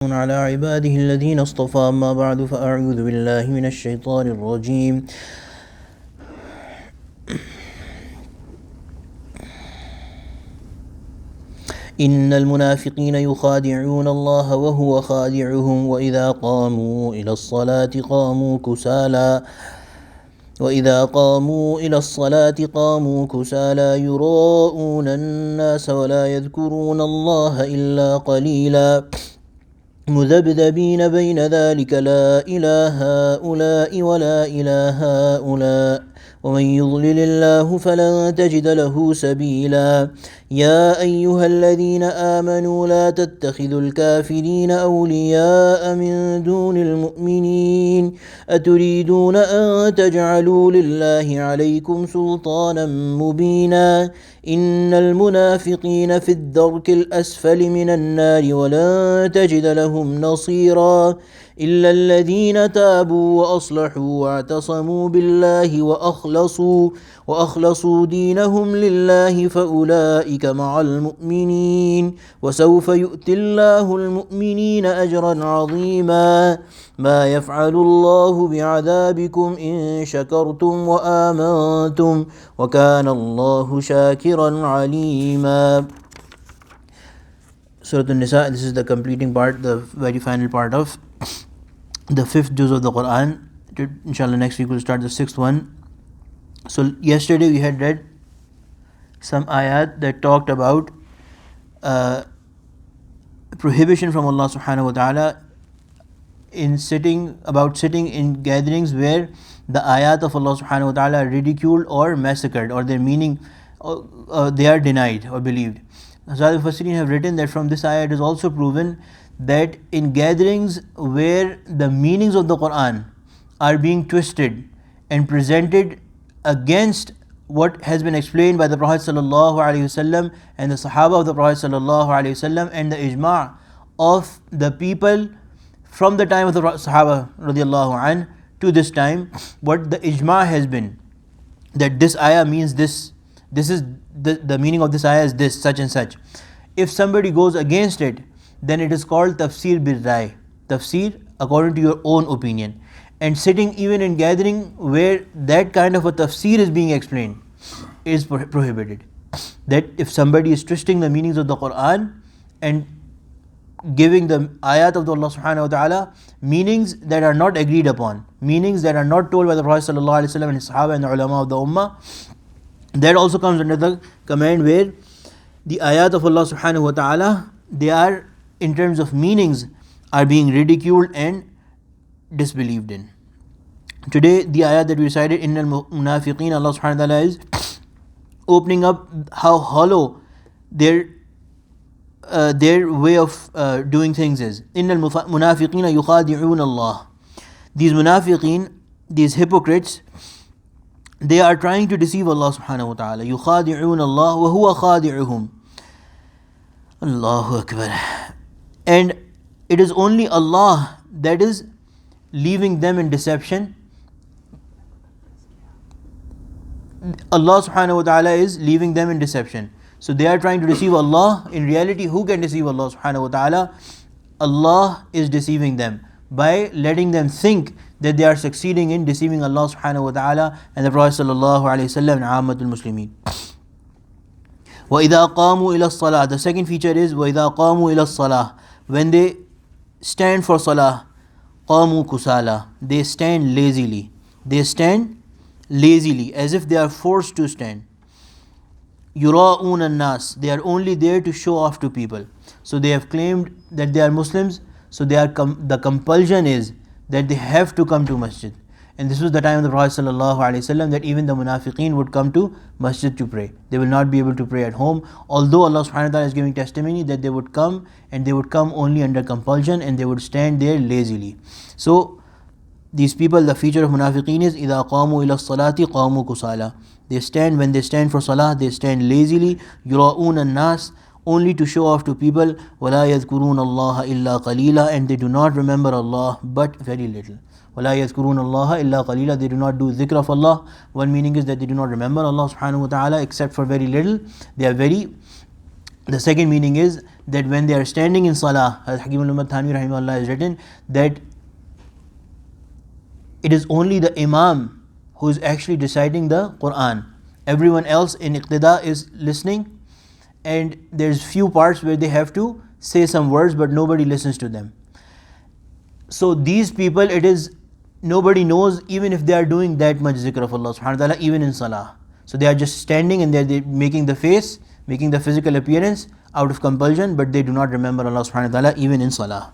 على عباده الذين اصطفى أما بعد فأعوذ بالله من الشيطان الرجيم إن المنافقين يخادعون الله وهو خادعهم وإذا قاموا إلى الصلاة قاموا كسالى يراءون الناس ولا يذكرون الله إلا قليلا مذبذبين بين ذلك لا إله هؤلاء ولا إله هؤلاء ومن يضلل الله فلن تجد له سبيلا يا أيها الذين آمنوا لا تتخذوا الكافرين أولياء من دون المؤمنين أتريدون أن تجعلوا لله عليكم سلطانا مبينا إن المنافقين في الدرك الأسفل من النار ولن تجد لهم نصيرا إلا الذين تابوا وأصلحوا واعتصموا بالله وأخلصوا دينهم لله فأولئك مع المؤمنين وسوف يؤتي الله المؤمنين أجرا عظيما ما يفعل الله بعذابكم إن شكرتم وآمنتم وكان الله شاكرا عليما. Surah Nisa, this is the completing part, the very final part of the fifth juz of the Quran. Inshallah next week we'll start the sixth one. So yesterday we had read some ayat that talked about prohibition from Allah subhanahu wa ta'ala in sitting in gatherings where the ayat of Allah subhanahu wa ta'ala are ridiculed or massacred, or their meaning they are denied or believed. Hazrat Mufassirin have written that from this ayat it is also proven that in gatherings where the meanings of the Quran are being twisted and presented against what has been explained by the Prophet ﷺ and the Sahaba of the Prophet ﷺ and the ijma' of the people from the time of the Sahaba radiallahu anh to this time, what the ijma' has been, that this ayah means this is the meaning of this ayah is this, such and such. If somebody goes against it, then it is called tafsir bil rai, tafsir according to your own opinion. And sitting even in gathering where that kind of a tafsir is being explained is prohibited. That if somebody is twisting the meanings of the Quran and giving the ayat of Allah subhanahu wa ta'ala meanings that are not agreed upon, meanings that are not told by the Prophet sallallahu alaihi wasallam and his Sahaba and the ulama of the ummah, that also comes under the command where the ayat of Allah subhanahu wa ta'ala, they are in terms of meanings are being ridiculed and disbelieved in. Today the ayat that we recited, Innal Munafiqeen, Allah subhanahu wa ta'ala is opening up how hollow their way of doing things is. Innal Munafiqeen yukhadi'un Allah. These munafiqeen, these hypocrites, they are trying to deceive Allah subhanahu wa ta'ala. Yukhadi'un Allah wa huwa khadi'uhum. Allahu Akbar. And it is only Allah that is leaving them in deception. Allah subhanahu wa ta'ala is leaving them in deception. So they are trying to deceive Allah. In reality, who can deceive Allah subhanahu wa ta'ala? Allah is deceiving them by letting them think that they are succeeding in deceiving Allah subhanahu wa ta'ala and the Prophet sallallahu alayhi wa sallam and Ammatul Muslimin. وَإِذَا قَامُوا إِلَى الصَّلَاةِ. The second feature is وَإِذَا قَامُوا إِلَى الصَّلَاةِ. When they stand for salah, قَامُوا كُسَالَى. They stand lazily. They stand lazily, as if they are forced to stand. يُرَاءُونَ النَّاسِ. They are only there to show off to people. So they have claimed that they are Muslims, so they are the compulsion is that they have to come to masjid. And this was the time of the Prophet ﷺ that even the munafiqeen would come to masjid to pray. They will not be able to pray at home, although Allah subhanahu wa ta'ala is giving testimony that they would come, and they would come only under compulsion, and they would stand there lazily. So these people, the feature of munafiqeen is إِذَا قَامُوا إِلَى الصَّلَاةِ قَامُوا كُسَالَى. They stand, when they stand for salah, they stand lazily. يُرَاءُونَ النَّاسِ, only to show off to people. وَلَا يَذْكُرُونَ اللَّهَ إِلَّا قَلِيلًا. And they do not remember Allah but very little. وَلَا يَذْكُرُونَ اللَّهَ إِلَّا قَلِيلًا. They do not do dhikr of Allah. One meaning is that they do not remember Allah subhanahu wa ta'ala except for very little. The second meaning is that when they are standing in salah, Hakim al-Ummat Thanwi rahimahullah has written that it is only the imam who is actually reciting the Quran. Everyone else in iqtida is listening, and there's few parts where they have to say some words, but nobody listens to them. So these people, it is nobody knows even if they are doing that much zikr of Allah subhanahu wa ta'ala, even in salah. So they are just standing and they're making the face, making the physical appearance out of compulsion, but they do not remember Allah subhanahu wa ta'ala even in salah.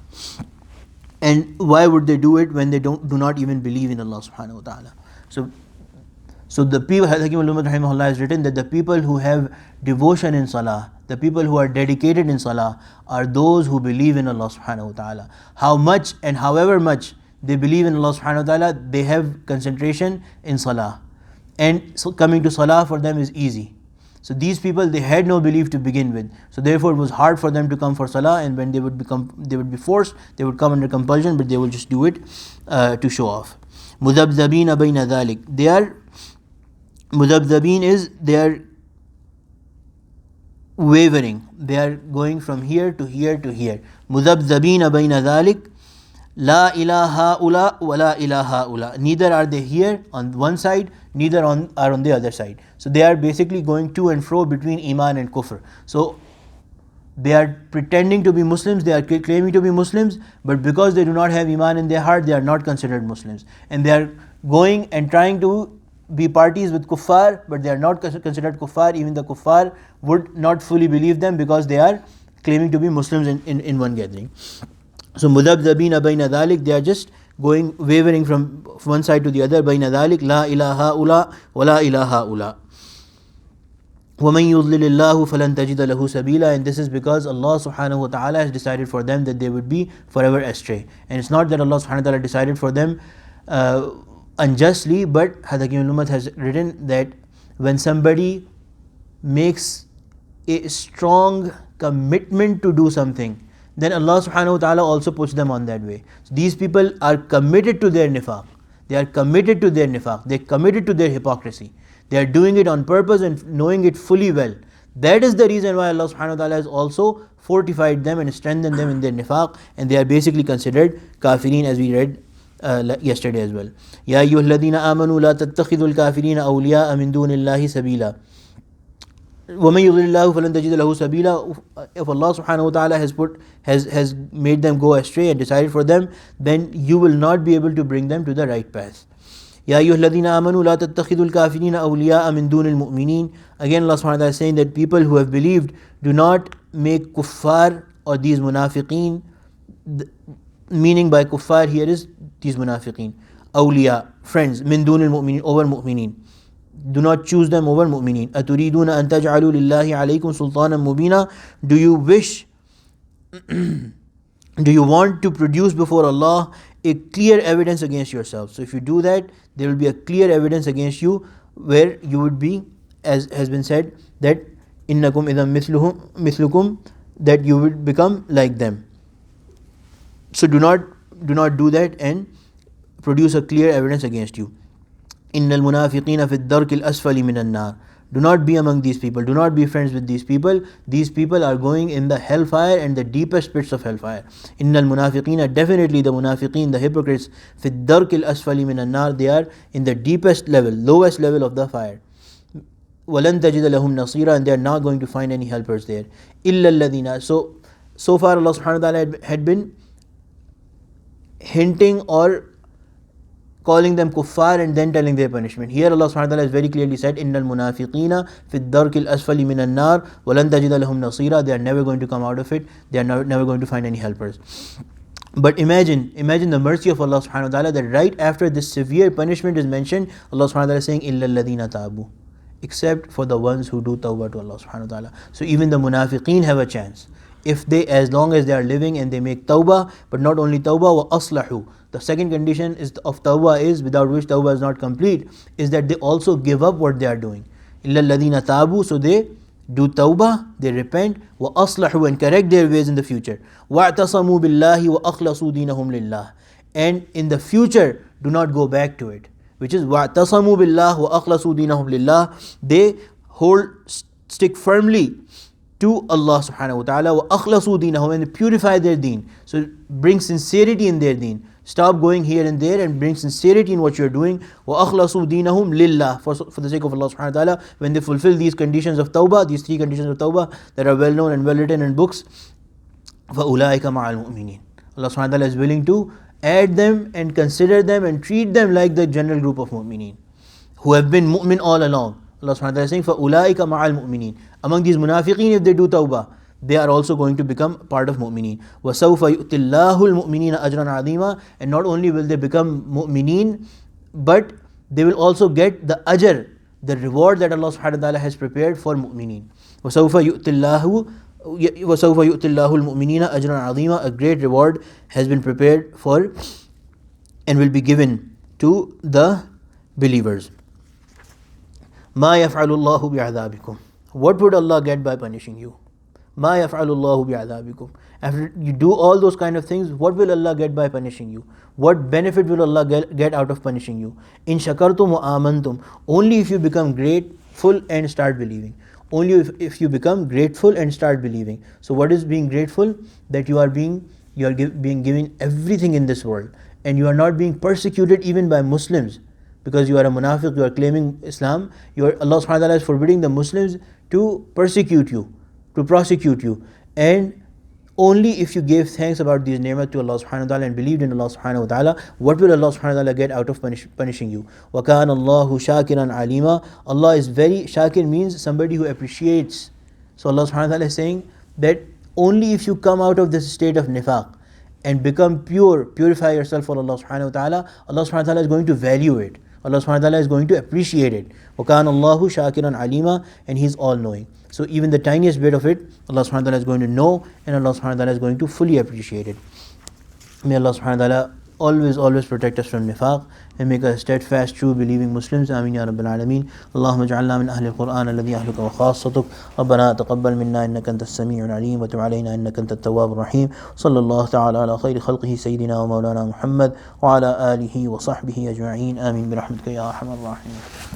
And why would they do it when they do not even believe in Allah subhanahu wa ta'ala? So the people, Hakim al-Ummat rahimahullah has written that the people who have devotion in salah, the people who are dedicated in salah, are those who believe in Allah subhanahu wa ta'ala. How much and however much they believe in Allah subhanahu wa ta'ala, they have concentration in salah. And so coming to salah for them is easy. So these people, they had no belief to begin with. So therefore it was hard for them to come for salah, and when they would be forced, they would come under compulsion, but they would just do it to show off. Mudabdabina bayna dhalik. They are Mudabdabin is they are wavering. They are going from here to here to here. Mudabdabina bayna dhalik. La ilaha ula wa la ilaha ula. Neither are they here on one side, neither are on the other side. So they are basically going to and fro between iman and kufr. So they are pretending to be Muslims, they are claiming to be Muslims, but because they do not have iman in their heart, they are not considered Muslims. And they are going and trying to be parties with kuffar, but they are not considered kuffar. Even the kuffar would not fully believe them because they are claiming to be Muslims in one gathering. So mudabdabina bayna dhalik, they are just going, wavering from one side to the other. Bayna dhalik, la ilaha ula wa la ilaha ula. وَمَن يُضْلِلِ اللَّهُ فَلَن تَجِدَ لَهُ سَبِيلًا. And this is because Allah subhanahu wa ta'ala has decided for them that they would be forever astray. And it's not that Allah subhanahu wa ta'ala decided for them unjustly, but Hakim al-Ummat has written that when somebody makes a strong commitment to do something, then Allah subhanahu wa ta'ala also puts them on that way. So these people are committed to their nifaq. They are committed to their nifaq. They are committed to their hypocrisy. They are doing it on purpose and knowing it fully well. That is the reason why Allah subhanahu wa ta'ala has also fortified them and strengthened them in their nifaq, and they are basically considered kafirin, as we read yesterday as well. Ya ayyuhalladhina amanu la tattakhidul kafirina awliya'a min dunillahi sabila. وَمَن يُضْلِلِ اللَّهُ فَلَن تَجِدَ لَهُ سَبِيلًا. If Allah subhanahu wa ta'ala has made them go astray and decided for them, then you will not be able to bring them to the right path. Ya ayyuhalladhina amanu la tattakhidul kafirina awliya'a min dunil mu'minin. Again Allah subhanahu wa ta'ala is saying that people who have believed, do not make kuffar or these munafiqeen. Meaning by kuffar here is these munafiqeen. Awliya, friends, min dunil mu'minin, over mu'minin. Do not choose them over mu'mineen. أَتُرِيدُونَ أَن تَجْعَلُوا لِلَّهِ عَلَيْكُمْ سُلْطَانًا مُبِينًا. Do you wish, do you want to produce before Allah a clear evidence against yourself? So if you do that, there will be a clear evidence against you, where you would be, as has been said, that إِنَّكُمْ إِذًا مِثْلُكُمْ, that you would become like them. So do not do that and produce a clear evidence against you. إِنَّ الْمُنَافِقِينَ فِي الدَّرْكِ الْأَسْفَلِ مِنَ النَّارِ. Do not be among these people. Do not be friends with these people. These people are going in the hellfire and the deepest pits of hellfire. إِنَّ الْمُنَافِقِينَ, definitely the munafiqeen, the hypocrites, فِي الدَّرْكِ الْأَسْفَلِ مِنَ النَّارِ, they are in the deepest level, lowest level of the fire. وَلَن تَجِدَ لَهُمْ نَصِيرًا, and they are not going to find any helpers there. إِلَّا الَّذِينَ. So far Allah subhanahu wa ta'ala had been hinting or calling them kuffar and then telling their punishment. Here Allah subhanahu wa ta'ala has very clearly said, إِنَّ الْمُنَافِقِينَ فِي الدَّرْكِ الْأَسْفَلِ مِنَ النَّارِ وَلَن تَجِدَ لَهُمْ نَصِيرًا. They are never going to come out of it. They are never going to find any helpers. But imagine the mercy of Allah subhanahu wa ta'ala, that right after this severe punishment is mentioned, Allah subhanahu wa ta'ala is saying, إِلَّا الَّذِينَ تَابُوا, except for the ones who do tawbah to Allah subhanahu wa ta'ala. So even the munafiqeen have a chance. If they, as long as they are living and they make tawbah, but not only tawbah, وَأَصْلَحُوا. The second condition is of tawbah is, without which tawbah is not complete, is that they also give up what they are doing. إِلَّا الَّذِينَ تَابُوا. So they do tawbah, they repent, وَأَصْلَحُوا, and correct their ways in the future. وَاعْتَصَمُوا بِاللَّهِ وَأَخْلَصُوا دِينَهُمْ لِلَّهِ. And in the future, do not go back to it. Which is وَاعْتَصَمُوا بِاللَّهِ وَأَخْلَصُوا دِينَهُمْ لِلَّهِ. They stick firmly to Allah subhanahu wa ta'ala. وَأَخْلَصُوا دِينَهُمْ, and they purify their deen. So bring sincerity in their deen. Stop going here and there and bring sincerity in what you're doing. وَأَخْلَصُوا دِينَهُمْ لِلَّهِ, for the sake of Allah subhanahu wa ta'ala. When they fulfill these conditions of tawbah, these 3 conditions of tawbah that are well known and well written in books, فَأُولَٰئِكَ مَعَ الْمُؤْمِنِينَ, Allah subhanahu wa ta'ala is willing to add them and consider them and treat them like the general group of mu'mineen who have been mu'min all along. Allah subhanahu wa ta'ala is saying, فَأُولَٰئِكَ مَعَ الْمُؤْمِنِينَ, among these munafiqeen, if they do tawbah, they are also going to become part of mu'mineen. وَسَوْفَ يُؤْتِ اللَّهُ الْمُؤْمِنِينَ أَجْرًا عَظِيمًا, and not only will they become mu'mineen, but they will also get the ajr, the reward that Allah subhanahu wa ta'ala has prepared for mu'mineen. وَسَوْفَ يُؤْتِ اللَّهُ الْمُؤْمِنِينَ أَجْرًا عَظِيمًا, a great reward has been prepared for and will be given to the believers. مَا يَفْعَلُ اللَّهُ بِعَذَابِكُمْ, what would Allah get by punishing you? مَا يَفْعَلُ اللَّهُ بِعَذَابِكُمْ, after you do all those kind of things, what will Allah get by punishing you? What benefit will Allah get out of punishing you? إِن شَكَرْتُمْ وَآمَنْتُمْ, only if you become grateful and start believing. Only if you become grateful and start believing. So what is being grateful? That you are being given everything in this world, and you are not being persecuted even by Muslims. Because you are a munafiq, you are claiming Islam, Allah subhanahu wa ta'ala is forbidding the Muslims to persecute you, to prosecute you. And only if you gave thanks about these ni'mat to Allah subhanahu wa ta'ala and believed in Allah subhanahu wa ta'ala, what will Allah subhanahu wa ta'ala get out of punishing you? وَكَانَ اللَّهُ شَاكِرًا عَلِيمًا, Allah is very, shakir means somebody who appreciates. So Allah subhanahu wa ta'ala is saying that only if you come out of this state of nifaq and become pure, purify yourself for Allah subhanahu wa ta'ala, Allah subhanahu wa ta'ala is going to value it. Allah subhanahu wa ta'ala is going to appreciate it. وَكَانَ اللَّهُ شَاكِرًا عَلِيمًا, and He is all knowing. So even the tiniest bit of it, Allah subhanahu wa ta'ala is going to know, and Allah subhanahu wa ta'ala is going to fully appreciate it. May Allah subhanahu wa ta'ala always protect us from nifaq and make us steadfast, true believing Muslims. Ameen ya Rabbil Alameen. Allahumma ja'alna min ahli al-Qur'an alladhi ahluka wa khassatuk. Rabbana taqabbal minna innaka antas sami'ul alim wa tub alayna innaka antat tawwabur rahim. Sallallahu ta'ala ala khayri khalqihi sayyidina wa maulana Muhammad wa ala alihi wa sahbihi ajma'in. Ameen bi rahmatika ya arhamar rahimin.